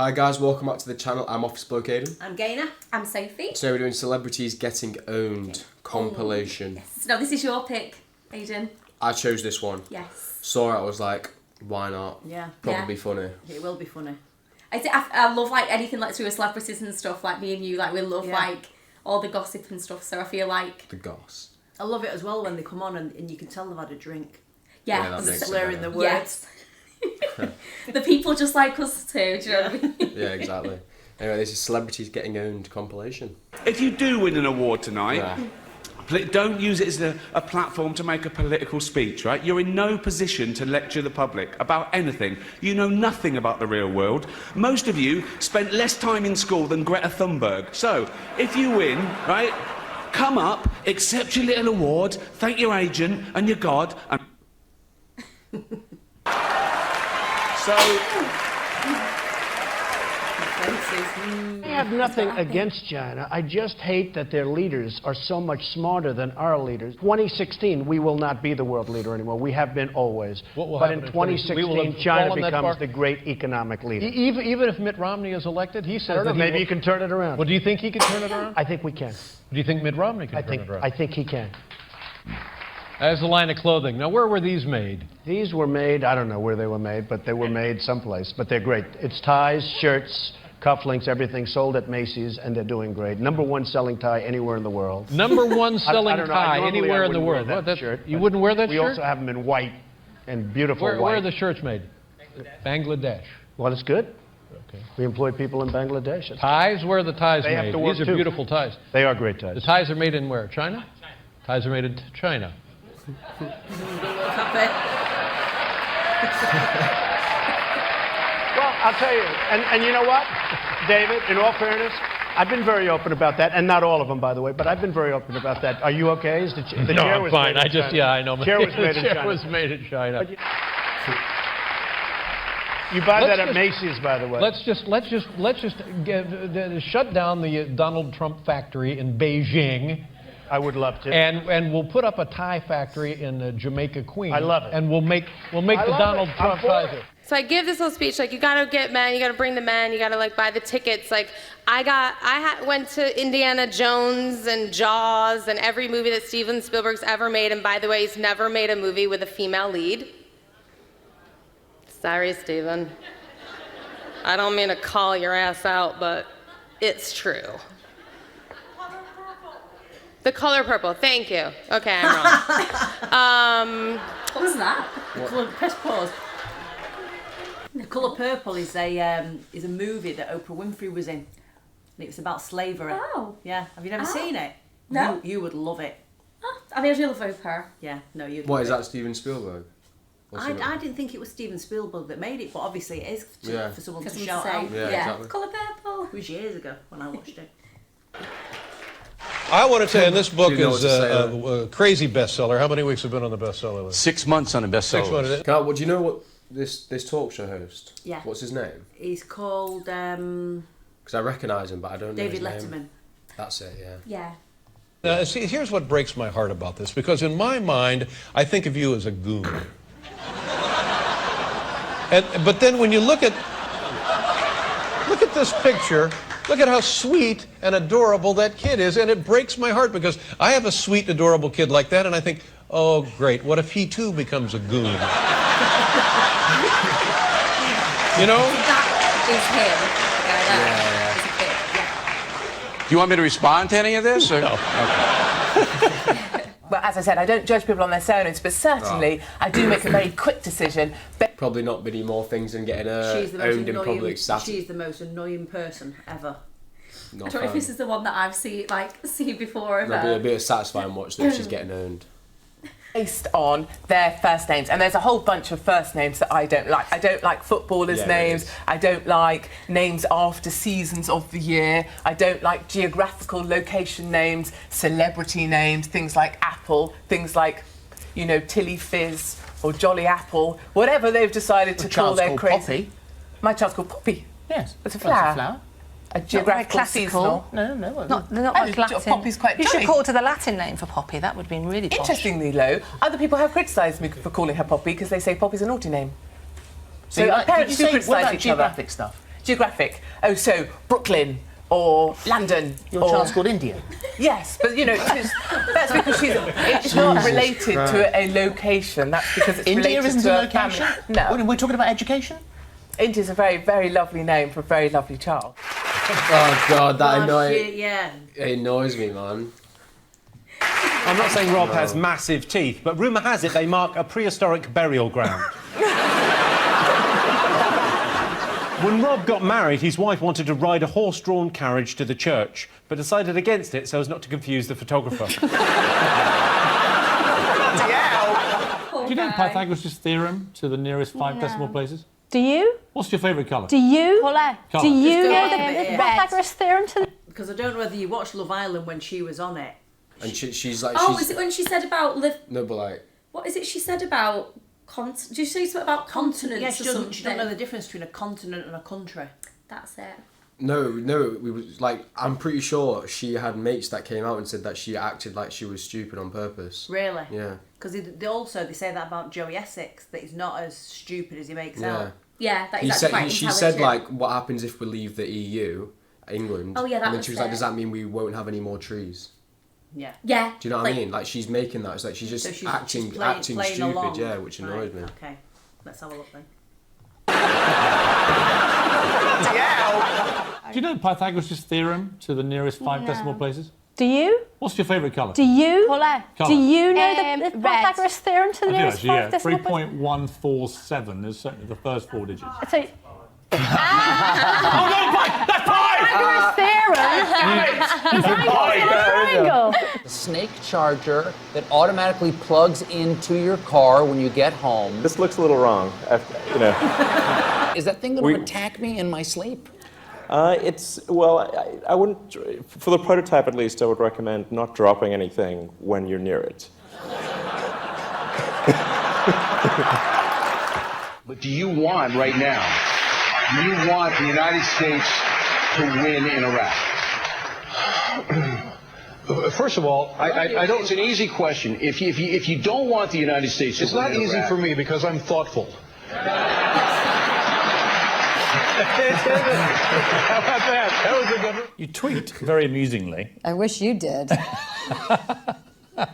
Hi guys, welcome back to the channel. I'm Office Bloke Aidan. I'm Gaynor. I'm Sophie. Today we're doing Celebrities Getting Owned compilation. Yes. No, this is your pick, Aidan. I chose this one. Yes. Saw it, I was like, why not? Yeah. Probably funny. It will be funny. I love like anything like to do with celebrities and stuff. Like me and you, like we love like all the gossip and stuff. So I feel like the goss. I love it as well when they come on and you can tell they've had a drink. Yeah, that makes slurring the words. Yes. The people just like us too. Do you know what I mean? Yeah, exactly. Anyway, this is Celebrities Getting Owned compilation. If you do win an award tonight, don't use it as a platform to make a political speech, right? You're in no position to lecture the public about anything. You know nothing about the real world. Most of you spent less time in school than Greta Thunberg. So, if you win, right, come up, accept your little award, thank your agent and your God, and... So... I have nothing against China. I just hate that their leaders are so much smarter than our leaders. 2016, we will not be the world leader anymore. We have been always. But in 2016, China becomes the great economic leader. Even if Mitt Romney is elected, he said that maybe you can turn it around. Well, do you think he can turn it around? I think we can. Do you think Mitt Romney can turn it around? I think he can. As a line of clothing. Now, where were these made? These were made, I don't know where they were made, but they were made someplace. But they're great. It's ties, shirts, cufflinks, everything sold at Macy's, and they're doing great. #1 selling tie anywhere in the world. #1 selling tie anywhere in the world. That shirt, you wouldn't wear that shirt? We also have them in white and beautiful white. Where are the shirts made? Bangladesh. Well, it's good. Okay. We employ people in Bangladesh. Ties? Where are the ties they made? Have to work These are beautiful ties. They are great ties. The ties are made in where? China? Ties are made in China. Well, I'll tell you, and you know what, David, in all fairness, I've been very open about that, and not all of them, by the way, but I've been very open about that. Are you okay? Is the no, chair I'm was fine. Made in China. Yeah, I know. The chair was made in China. The chair was made in China. You buy that at Macy's, by the way. Let's just shut down the Donald Trump factory in Beijing. I would love to. And we'll put up a tie factory in Jamaica, Queens. I love it. And we'll make the Donald Trump ties. So I give this little speech like, you gotta get men, you gotta bring the men, you gotta like buy the tickets. Like went to Indiana Jones and Jaws and every movie that Steven Spielberg's ever made. And by the way, he's never made a movie with a female lead. Sorry, Steven. I don't mean to call your ass out, but it's true. The color purple, thank you. Okay, I'm wrong. What was that? Press pause. The Colour Purple is a movie that Oprah Winfrey was in. And it was about slavery. Oh. Yeah. Have you never seen it? No. You would love it. Oh, I mean, I do love Oprah. Yeah, no, you'd What, love is it. that Steven Spielberg? I didn't think it was Steven Spielberg that made it, but obviously it is for someone to shout out. Yeah, exactly. Colour Purple. It was years ago when I watched it. I want to say, this book you know is a crazy bestseller. How many weeks have been on the bestseller list? 6 months on a bestseller. 6 months. Do you know what this talk show host? Yeah. What's his name? He's called Because I recognise him, but I don't know David his Letterman. name. That's it, yeah. Yeah. See, here's what breaks my heart about this, because in my mind, I think of you as a goon. But then when you look at this picture, look at how sweet and adorable that kid is, and it breaks my heart because I have a sweet, adorable kid like that, and I think, oh, great, what if he too becomes a goon? You know? That is him. Do you want me to respond to any of this? Or? No. Well, as I said, I don't judge people on their surnames, but certainly I do make a very quick decision. Probably not many more things than getting She's the most owned in public status. She's the most annoying person ever. I don't know if this is the one that I've seen before. It'll be a bit of satisfying watch that she's getting owned. Based on their first names, and there's a whole bunch of first names that I don't like. I don't like footballers' names. I don't like names after seasons of the year. I don't like geographical location names, celebrity names, things like Apple, things like, you know, Tilly Fizz or Jolly Apple, whatever they've decided to call their crazy. Poppy. My child's called Poppy. Yes, it's a flower. That's a flower. A geographical seasonal. No. They're not like Latin. Poppy's quite You should jolly. call it to the Latin name for Poppy. That would have been really posh. Interestingly, though, other people have criticised me for calling her Poppy because they say Poppy's a naughty name. So our parents do what criticise about each other. geographic stuff? geographic. Oh, so Brooklyn or London. Your child's called India. Yes, but you know, that's because it's not related to a location. That's because it's India related isn't to a location? family. No. We're talking about education? India's a very, very lovely name for a very lovely child. Oh God, that Shit, yeah. it annoys me, man. I'm not saying Rob has massive teeth, but rumour has it they mark a prehistoric burial ground. When Rob got married, his wife wanted to ride a horse-drawn carriage to the church, but decided against it so as not to confuse the photographer. Do you know Pythagoras' theorem to the nearest 5 decimal places? Do you? What's your favourite colour? Do you? Colour. Do you Just know go the with it. Pythagoras theorem to the... Because I don't know whether you watched Love Island when she was on it. And she's like... Oh, is it when she said about No, but like... What is it she said about... Did you say something about continents Yeah, or she something? don't know the difference between a continent and a country. That's it. No, we was like... I'm pretty sure she had mates that came out and said that she acted like she was stupid on purpose. Really? Yeah. Because they say that about Joey Essex, that he's not as stupid as he makes out. Yeah, that is actually quite She intelligent. said, like, what happens if we leave the EU, England? Oh, yeah, that And then was she was like, it. does that mean we won't have any more trees? Yeah. Yeah. Do you know what I mean? Like, she's making that. It's like she's just So she's acting playing stupid, along. yeah, which annoys me. Okay, let's have a look then. Do you know Pythagoras' theorem to the nearest 5 decimal places? Do you? What's your favourite colour? Do you? Colour. Do you know the Pythagoras theorem to the I do nearest actually, 5 yeah. decimal places? 3.147 is certainly the first 4 digits. So, Pythagoras triangle. A snake charger that automatically plugs into your car when you get home. This looks a little wrong, you know. Is that thing going to attack me in my sleep? Well, I wouldn't, for the prototype at least, I would recommend not dropping anything when you're near it. But do you want, right now, do you want the United States to win in Iraq? First of all, I don't. It's an easy question. If you don't want the United States to it's win not in easy Iraq, for me because I'm thoughtful. How about that? That was a good one. You tweet very amusingly. I wish you did. I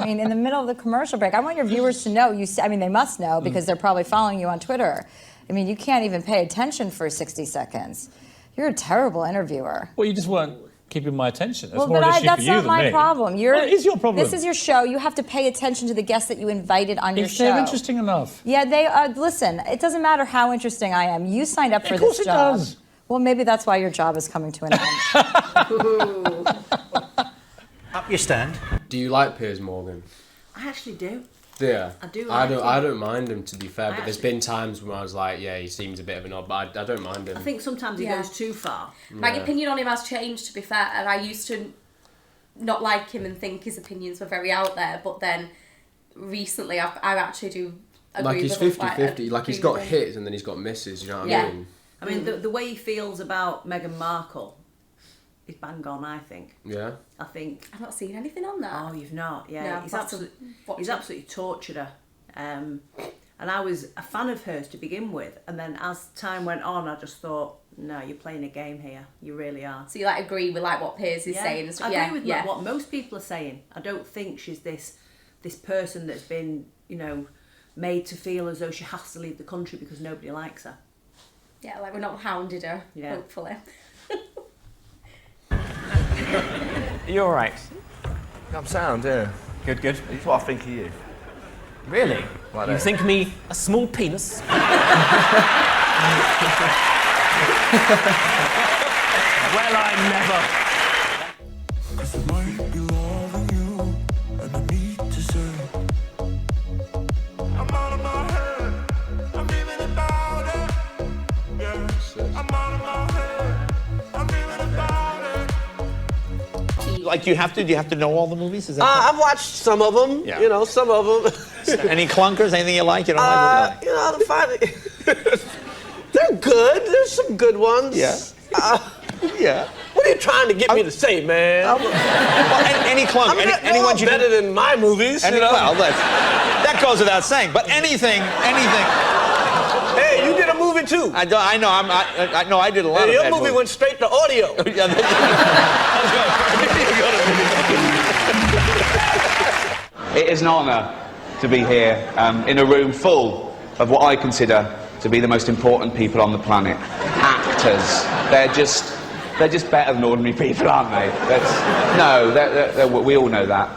mean, in the middle of the commercial break, I want your viewers to know, I mean, they must know because they're probably following you on Twitter. I mean, you can't even pay attention for 60 seconds. You're a terrible interviewer. Well, you just weren't keeping my attention. That's Well, more but an issue that's for you not than my me. problem. Well, it is your problem. This is your show. You have to pay attention to the guests that you invited on your If show. they're interesting enough. Yeah, they are. Listen, it doesn't matter how interesting I am. You signed up for Of course this it job. does. Well, maybe that's why your job is coming to an end. Up your stand. Do you like Piers Morgan? I actually do. Yeah. I do I like don't. him. I don't mind him, to be fair. I But there's been times when I was like, yeah, he seems a bit of an odd, but I don't mind him. I think sometimes he Yeah. goes too far. My opinion on him has changed, to be fair, and I used to not like him and think his opinions were very out there, but then recently I actually do agree Like he's with him, 50-50. Like he's agree got with him. hits and then he's got misses. You know what Yeah. I mean? I mean, the way he feels about Meghan Markle is bang on, I think. Yeah. I think... I've not seen anything on that. Oh, you've not? Yeah, No, he's, I've got to he's watch it. absolutely tortured her. And I was a fan of hers to begin with, and then as time went on, I just thought, no, you're playing a game here. You really are. So you like agree with like what Piers is saying and stuff? I agree with what most people are saying. I don't think she's this person that's been, you know, made to feel as though she has to leave the country because nobody likes her. Yeah, like we're not hounded her, Yeah. hopefully. You're all right. I'm sound, yeah. Good, good. That's what I think of you. Really? Like you that. think me a small penis? Well, I never. Like, do you have to know all the movies? Is that I've watched some of them. Yeah. You know, some of them. any clunkers? Anything you like? You don't like? You know, they're good. There's some good ones. Yeah. Yeah. What are you trying to get me to say, man? Any clunk? I mean, they're anyone all you better than my movies. You know? Well, that goes without saying. But anything. Hey, you did a movie too. I know. I did a lot of Your bad movie movies. went straight to audio. It is an honour to be here in a room full of what I consider to be the most important people on the planet. Actors. They're just better than ordinary people, aren't they? We all know that.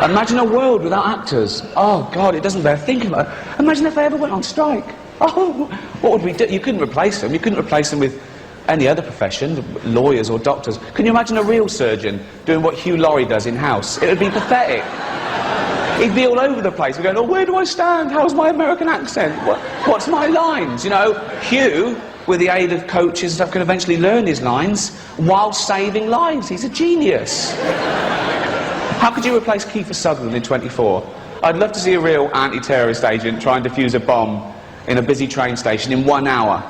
Imagine a world without actors. Oh, God, it doesn't bear thinking about it. Imagine if they ever went on strike. Oh, what would we do? You couldn't replace them. You couldn't replace them with any other profession, lawyers or doctors. Can you imagine a real surgeon doing what Hugh Laurie does in-house? It would be pathetic. He'd be all over the place. We're going, oh, where do I stand? How's my American accent? What's my lines? You know, Hugh, with the aid of coaches and stuff, can eventually learn his lines while saving lives. He's a genius. How could you replace Kiefer Sutherland in 24? I'd love to see a real anti-terrorist agent try and defuse a bomb in a busy train station in 1 hour.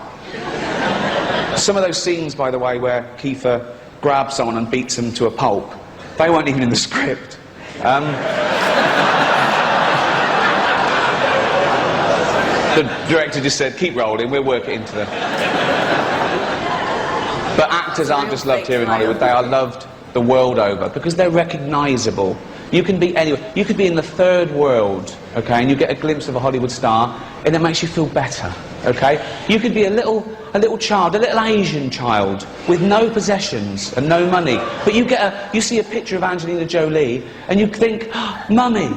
Some of those scenes, by the way, where Kiefer grabs someone and beats them to a pulp, they weren't even in the script. The director just said, keep rolling, we'll work it into them. But actors aren't just loved here in Hollywood, they are loved the world over because they're recognisable. You can be anywhere. You could be in the third world, okay, and you get a glimpse of a Hollywood star and it makes you feel better, okay? You could be a little child, a little Asian child with no possessions and no money, but you see a picture of Angelina Jolie and you think, oh, Mummy.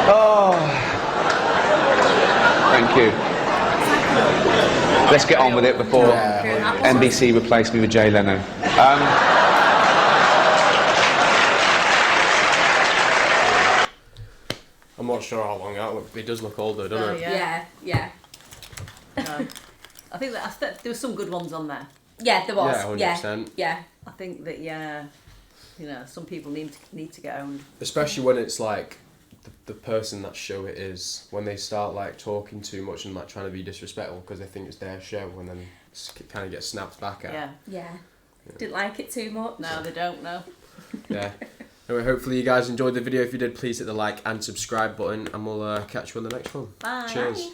Oh. Thank you. Let's get on with it before NBC replace me with Jay Leno. I'm not sure how long out. It does look older, doesn't it? Yeah. I think that there were some good ones on there. Yeah, there was. Yeah, 100%. Yeah. I think that some people need to get owned. Especially when it's like the person that show it is, when they start like talking too much and like trying to be disrespectful because they think it's their show, and then kind of get snapped back at. Yeah. Didn't like it too much. No, they don't know. Yeah. Anyway, hopefully you guys enjoyed the video. If you did, please hit the like and subscribe button, and we'll catch you on the next one. Bye. Cheers. Bye.